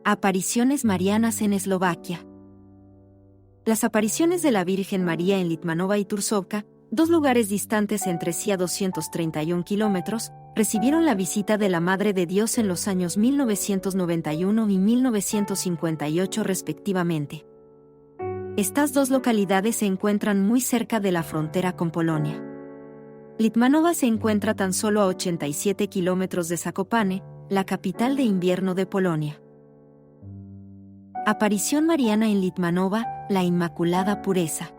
Apariciones marianas en Eslovaquia. Las apariciones de la Virgen María en Litmanova y Tursovka, dos lugares distantes entre sí a 231 kilómetros, recibieron la visita de la Madre de Dios en los años 1991 y 1958 respectivamente. Estas dos localidades se encuentran muy cerca de la frontera con Polonia. Litmanova se encuentra tan solo a 87 kilómetros de Zakopane, la capital de invierno de Polonia. Aparición mariana en Litmanova, la Inmaculada Pureza.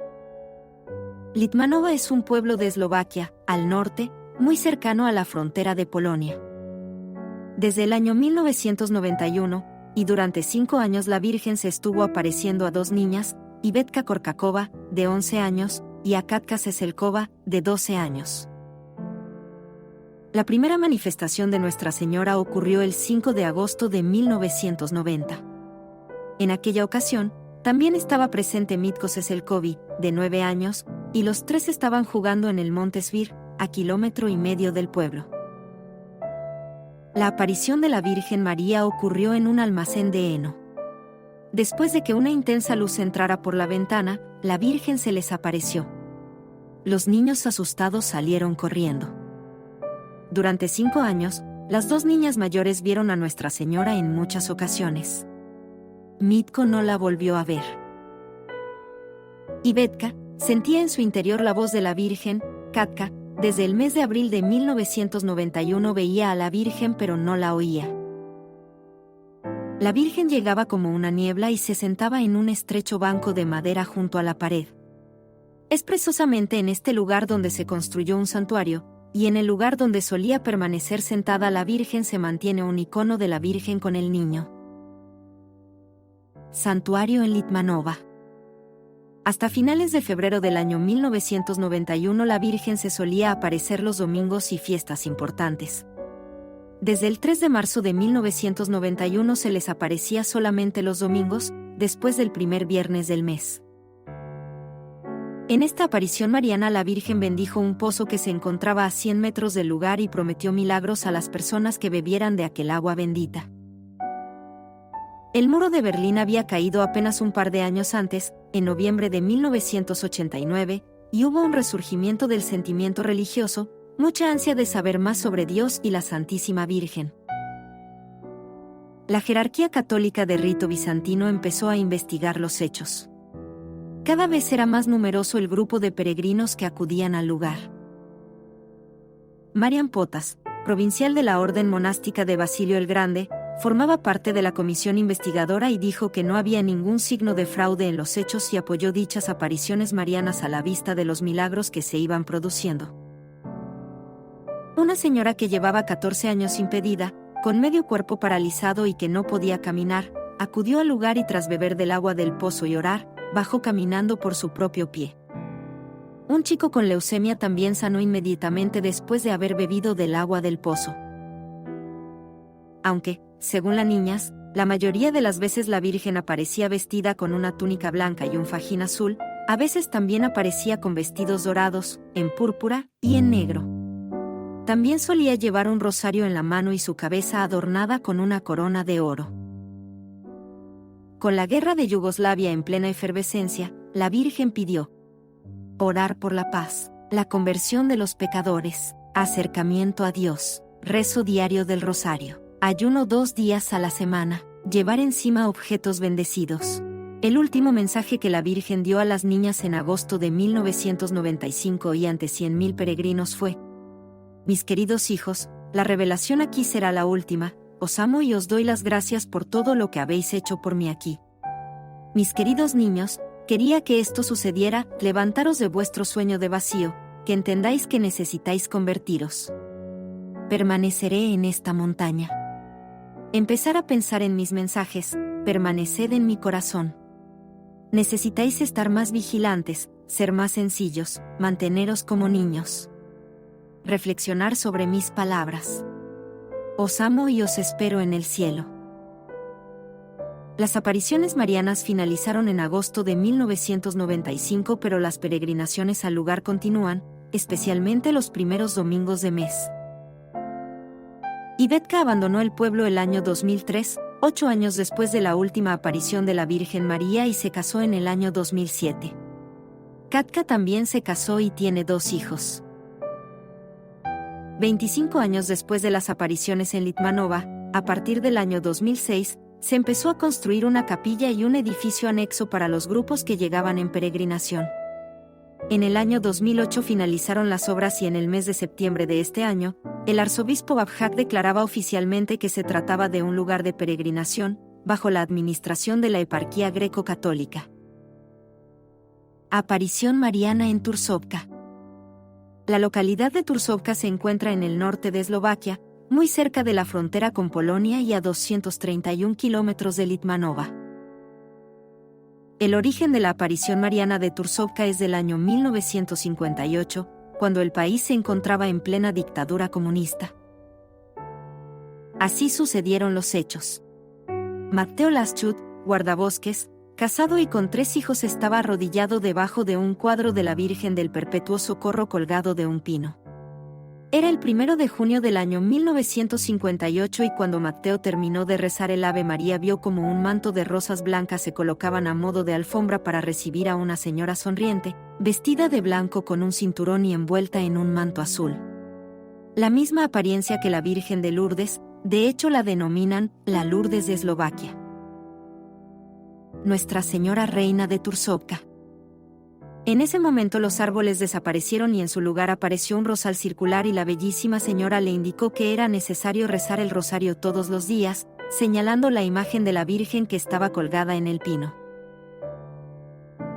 Litmanova es un pueblo de Eslovaquia, al norte, muy cercano a la frontera de Polonia. Desde el año 1991, y durante 5 años la Virgen se estuvo apareciendo a dos niñas, Ivetka Korkakova, de 11 años, y Akatka Seselkova, de 12 años. La primera manifestación de Nuestra Señora ocurrió el 5 de agosto de 1990. En aquella ocasión, también estaba presente Mitko Seselkovi, de 9 años, y los tres estaban jugando en el monte Svir, a 1,5 kilómetros del pueblo. La aparición de la Virgen María ocurrió en un almacén de heno. Después de que una intensa luz entrara por la ventana, la Virgen se les apareció. Los niños asustados salieron corriendo. Durante 5 años, las dos niñas mayores vieron a Nuestra Señora en muchas ocasiones. Mitko no la volvió a ver. Ivetka sentía en su interior la voz de la Virgen. Katka, desde el mes de abril de 1991 veía a la Virgen pero no la oía. La Virgen llegaba como una niebla y se sentaba en un estrecho banco de madera junto a la pared. Es precisamente en este lugar donde se construyó un santuario, y en el lugar donde solía permanecer sentada la Virgen se mantiene un icono de la Virgen con el niño. Santuario en Litmanova. Hasta finales de febrero del año 1991 la Virgen se solía aparecer los domingos y fiestas importantes. Desde el 3 de marzo de 1991 se les aparecía solamente los domingos, después del primer viernes del mes. En esta aparición mariana la Virgen bendijo un pozo que se encontraba a 100 metros del lugar y prometió milagros a las personas que bebieran de aquel agua bendita. El muro de Berlín había caído apenas un par de años antes, en noviembre de 1989, y hubo un resurgimiento del sentimiento religioso, mucha ansia de saber más sobre Dios y la Santísima Virgen. La jerarquía católica de rito bizantino empezó a investigar los hechos. Cada vez era más numeroso el grupo de peregrinos que acudían al lugar. Marian Potas, provincial de la Orden Monástica de Basilio el Grande, formaba parte de la comisión investigadora y dijo que no había ningún signo de fraude en los hechos y apoyó dichas apariciones marianas a la vista de los milagros que se iban produciendo. Una señora que llevaba 14 años impedida, con medio cuerpo paralizado y que no podía caminar, acudió al lugar y tras beber del agua del pozo y orar, bajó caminando por su propio pie. Un chico con leucemia también sanó inmediatamente después de haber bebido del agua del pozo. Aunque, según las niñas, la mayoría de las veces la Virgen aparecía vestida con una túnica blanca y un fajín azul, a veces también aparecía con vestidos dorados, en púrpura y en negro. También solía llevar un rosario en la mano y su cabeza adornada con una corona de oro. Con la guerra de Yugoslavia en plena efervescencia, la Virgen pidió orar por la paz, la conversión de los pecadores, acercamiento a Dios, rezo diario del rosario, ayuno 2 días a la semana, llevar encima objetos bendecidos. El último mensaje que la Virgen dio a las niñas en agosto de 1995 y ante 100.000 peregrinos fue: mis queridos hijos, la revelación aquí será la última, os amo y os doy las gracias por todo lo que habéis hecho por mí aquí. Mis queridos niños, quería que esto sucediera, levantaros de vuestro sueño de vacío, que entendáis que necesitáis convertiros. Permaneceré en esta montaña. Empezar a pensar en mis mensajes, permaneced en mi corazón. Necesitáis estar más vigilantes, ser más sencillos, manteneros como niños. Reflexionar sobre mis palabras. Os amo y os espero en el cielo. Las apariciones marianas finalizaron en agosto de 1995, pero las peregrinaciones al lugar continúan, especialmente los primeros domingos de mes. Ivetka abandonó el pueblo el año 2003, 8 años después de la última aparición de la Virgen María, y se casó en el año 2007. Katka también se casó y tiene 2 hijos. 25 años después de las apariciones en Litmanova, a partir del año 2006, se empezó a construir una capilla y un edificio anexo para los grupos que llegaban en peregrinación. En el año 2008 finalizaron las obras y en el mes de septiembre de este año, el arzobispo Babjak declaraba oficialmente que se trataba de un lugar de peregrinación, bajo la administración de la eparquía greco-católica. Aparición mariana en Tursovka. La localidad de Tursovka se encuentra en el norte de Eslovaquia, muy cerca de la frontera con Polonia y a 231 kilómetros de Litmanova. El origen de la aparición mariana de Tursovka es del año 1958, cuando el país se encontraba en plena dictadura comunista. Así sucedieron los hechos. Mateo Laschut, guardabosques, casado y con 3 hijos, estaba arrodillado debajo de un cuadro de la Virgen del Perpetuo Socorro colgado de un pino. Era el 1 de junio del año 1958 y cuando Mateo terminó de rezar el Ave María vio como un manto de rosas blancas se colocaban a modo de alfombra para recibir a una señora sonriente, vestida de blanco con un cinturón y envuelta en un manto azul. La misma apariencia que la Virgen de Lourdes, de hecho la denominan la Lourdes de Eslovaquia. Nuestra Señora Reina de Tursovka. En ese momento los árboles desaparecieron y en su lugar apareció un rosal circular y la bellísima señora le indicó que era necesario rezar el rosario todos los días, señalando la imagen de la Virgen que estaba colgada en el pino.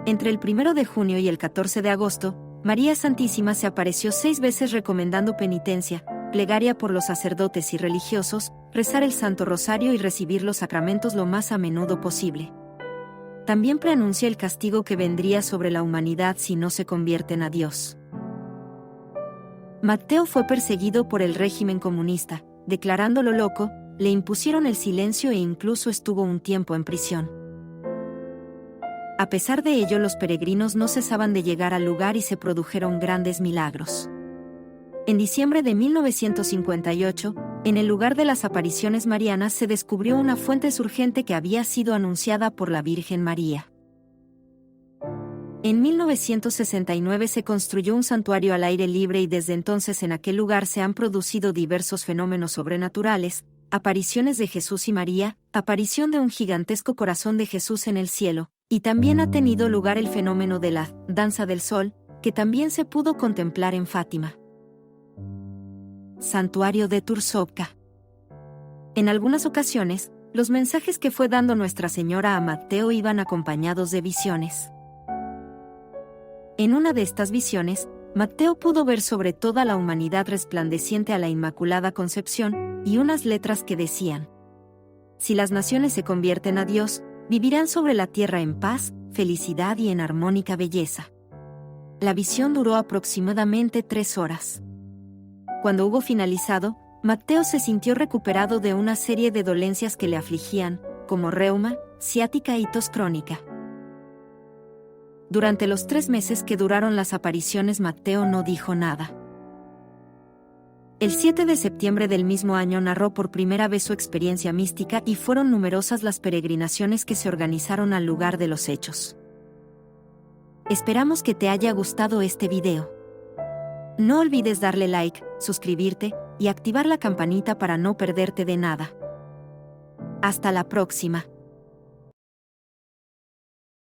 Entre el 1 de junio y el 14 de agosto, María Santísima se apareció 6 veces recomendando penitencia, plegaria por los sacerdotes y religiosos, rezar el Santo Rosario y recibir los sacramentos lo más a menudo posible. También preanuncia el castigo que vendría sobre la humanidad si no se convierten a Dios. Mateo fue perseguido por el régimen comunista, declarándolo loco, le impusieron el silencio e incluso estuvo un tiempo en prisión. A pesar de ello, los peregrinos no cesaban de llegar al lugar y se produjeron grandes milagros. En diciembre de 1958, en el lugar de las apariciones marianas se descubrió una fuente surgente que había sido anunciada por la Virgen María. En 1969 se construyó un santuario al aire libre y desde entonces en aquel lugar se han producido diversos fenómenos sobrenaturales, apariciones de Jesús y María, aparición de un gigantesco corazón de Jesús en el cielo, y también ha tenido lugar el fenómeno de la danza del sol, que también se pudo contemplar en Fátima. Santuario de Tursovka. En algunas ocasiones, los mensajes que fue dando Nuestra Señora a Mateo iban acompañados de visiones. En una de estas visiones, Mateo pudo ver sobre toda la humanidad resplandeciente a la Inmaculada Concepción, y unas letras que decían: si las naciones se convierten a Dios, vivirán sobre la tierra en paz, felicidad y en armónica belleza. La visión duró aproximadamente 3 horas. Cuando hubo finalizado, Mateo se sintió recuperado de una serie de dolencias que le afligían, como reuma, ciática y tos crónica. Durante los 3 meses que duraron las apariciones, Mateo no dijo nada. El 7 de septiembre del mismo año narró por primera vez su experiencia mística y fueron numerosas las peregrinaciones que se organizaron al lugar de los hechos. Esperamos que te haya gustado este video. No olvides darle like, suscribirte y activar la campanita para no perderte de nada. Hasta la próxima.